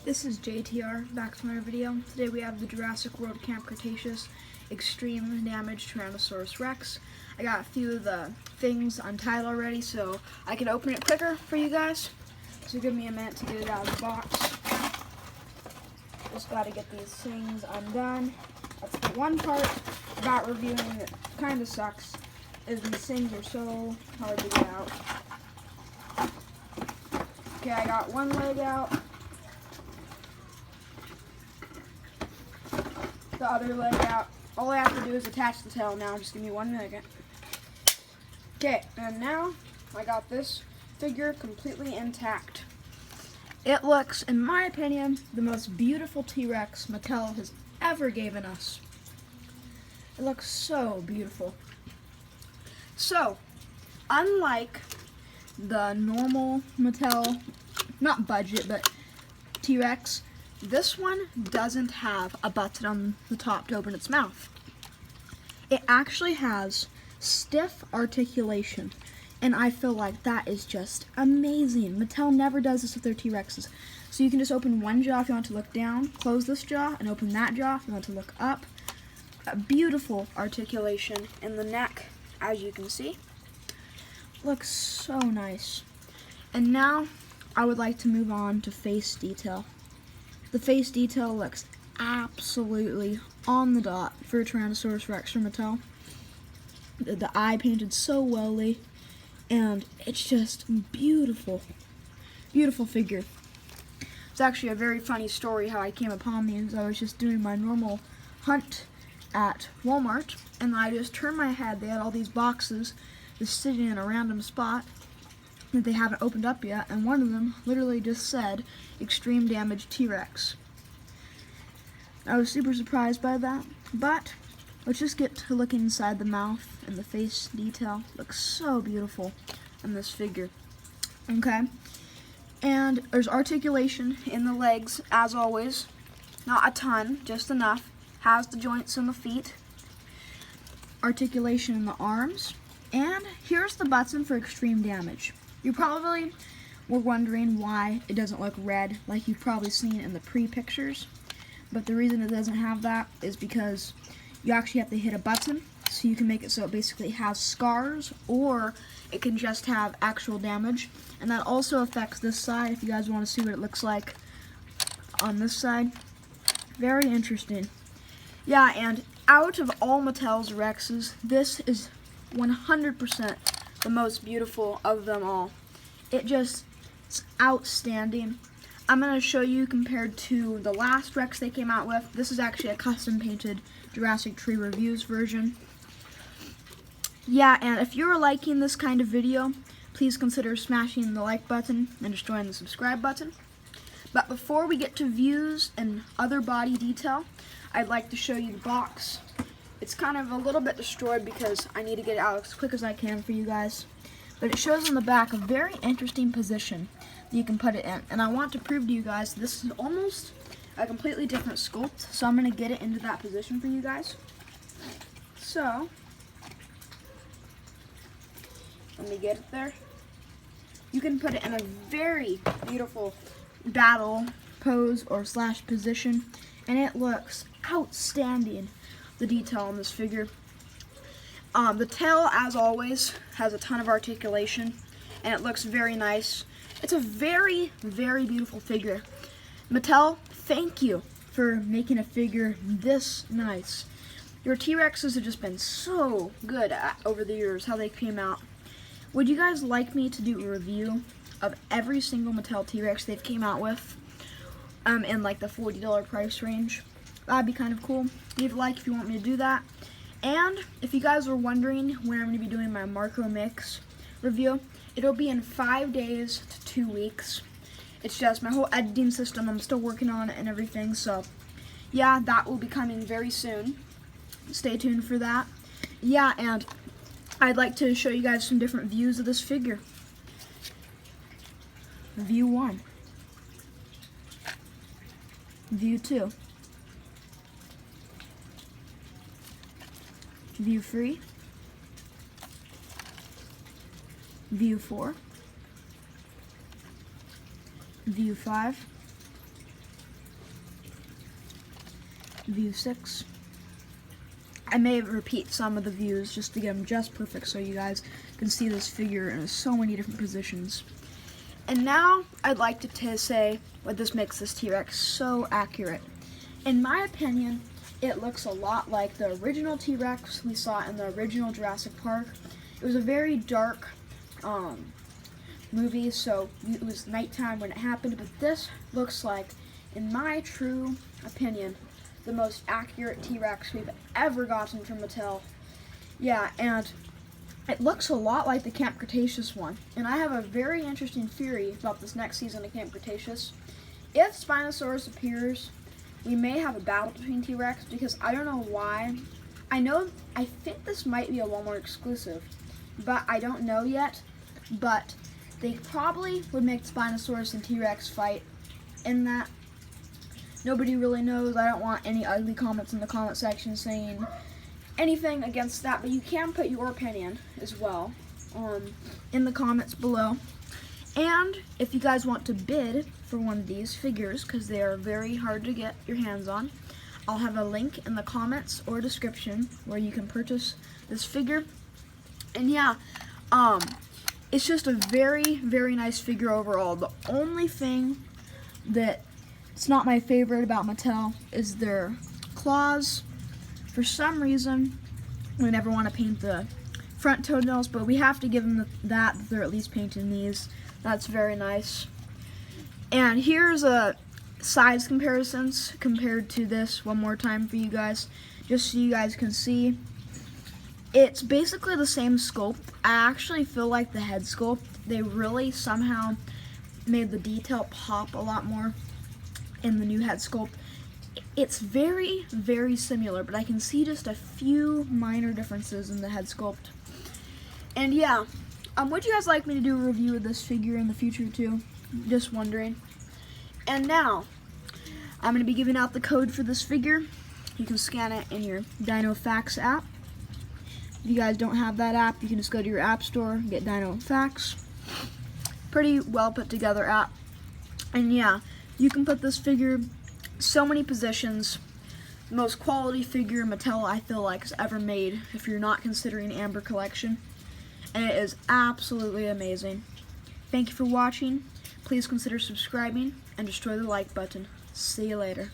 This is JTR, back to my video. Today we have the Jurassic World Camp Cretaceous Extreme Damage Tyrannosaurus Rex. I got a few of the things untied already, so I can open it quicker for you guys. So give me a minute to get it out of the box. Just got to get these things undone. That's the one part about reviewing that kind of sucks, is these things are so hard to get out. Okay, I got one leg out. The other leg out. All I have to do is attach the tail now. Just give me 1 minute. Okay, and now I got this figure completely intact. It looks, in my opinion, the most beautiful T-Rex Mattel has ever given us. It looks so beautiful. So, unlike the normal Mattel, not budget, but T-Rex, this one doesn't have a button on the top to open its mouth. It actually has stiff articulation, and I feel like that is just amazing. Mattel never does this with their T-Rexes. So you can just open one jaw if you want to look down, close this jaw, and open that jaw if you want to look up. A beautiful articulation in the neck, as you can see. Looks so nice. And now I would like to move on to face detail. The face detail looks absolutely on the dot for a Tyrannosaurus Rex from Mattel. The eye painted so wellly, and it's just beautiful. Beautiful figure. It's actually a very funny story how I came upon these. I was just doing my normal hunt at Walmart, and I just turned my head. They had all these boxes just sitting in a random spot that they haven't opened up yet, and one of them literally just said Extreme Damage T-Rex. I was super surprised by that, but let's just get to looking inside the mouth, and the face detail looks so beautiful on this figure. Okay, and there's articulation in the legs, as always. Not a ton, just enough. Has the joints in the feet. Articulation in the arms. And here's the button for Extreme Damage. You probably were wondering why it doesn't look red like you've probably seen in the pre-pictures. But the reason it doesn't have that is because you actually have to hit a button, so you can make it so it basically has scars, or it can just have actual damage. And that also affects this side, if you guys want to see what it looks like on this side. Very interesting. Yeah, and out of all Mattel's Rexes, this is 100% the most beautiful of them all. It's outstanding. I'm going to show you compared to the last Rex they came out with. This is actually a custom painted Jurassic Tree Reviews version. Yeah, and if you're liking this kind of video, please consider smashing the like button and destroying the subscribe button. But before we get to views and other body detail, I'd like to show you the box. It's kind of a little bit destroyed because I need to get it out as quick as I can for you guys. But it shows on the back a very interesting position that you can put it in. And I want to prove to you guys this is almost a completely different sculpt. So I'm going to get it into that position for you guys. So, let me get it there. You can put it in a very beautiful battle pose or slash position. And it looks outstanding. The detail on this figure. The tail, as always, has a ton of articulation, and it looks very nice. It's a very, very beautiful figure. Mattel, thank you for making a figure this nice. Your T-Rexes have just been so good over the years, how they came out. Would you guys like me to do a review of every single Mattel T-Rex they've came out with in like the $40 price range? That'd be kind of cool. Leave a like if you want me to do that. And if you guys were wondering when I'm going to be doing my Marco Mix review, it'll be in 5 days to 2 weeks. It's just my whole editing system. I'm still working on it and everything. So, yeah, that will be coming very soon. Stay tuned for that. Yeah, and I'd like to show you guys some different views of this figure. View 1. View 2. View 3. View 4. View 5. view 6. I may repeat some of the views just to get them just perfect so you guys can see this figure in so many different positions. And now I'd like to say what this makes this T-Rex so accurate. In my opinion, it looks a lot like the original T-Rex we saw in the original Jurassic Park. It was a very dark movie, so it was nighttime when it happened, but this looks like, in my true opinion, the most accurate T-Rex we've ever gotten from Mattel. Yeah, and it looks a lot like the Camp Cretaceous one, and I have a very interesting theory about this next season of Camp Cretaceous. If Spinosaurus appears, we may have a battle between T-Rex, because I don't know why. I think this might be a Walmart exclusive, but I don't know yet. But they probably would make Spinosaurus and T-Rex fight in that. Nobody really knows. I don't want any ugly comments in the comment section saying anything against that, but you can put your opinion as well in the comments below. And if you guys want to bid for one of these figures, because they are very hard to get your hands on, I'll have a link in the comments or description where you can purchase this figure. And yeah, it's just a very, very nice figure overall. The only thing that it's not my favorite about Mattel is their claws. For some reason, we never want to paint the front toenails, but we have to give them that they're at least painting these. That's very nice. And here's a size comparisons compared to this one more time for you guys, just so you guys can see. It's basically the same sculpt. I actually feel like the head sculpt, they really somehow made the detail pop a lot more in the new head sculpt. It's very, very similar, but I can see just a few minor differences in the head sculpt. And yeah, would you guys like me to do a review of this figure in the future too? Just wondering. And now, I'm going to be giving out the code for this figure. You can scan it in your Dino Facts app. If you guys don't have that app, you can just go to your app store and get Dino Facts. Pretty well put together app. And yeah, you can put this figure so many positions. The most quality figure Mattel I feel like has ever made, if you're not considering Amber Collection. And it is absolutely amazing. Thank you for watching. Please consider subscribing and destroy the like button. See you later.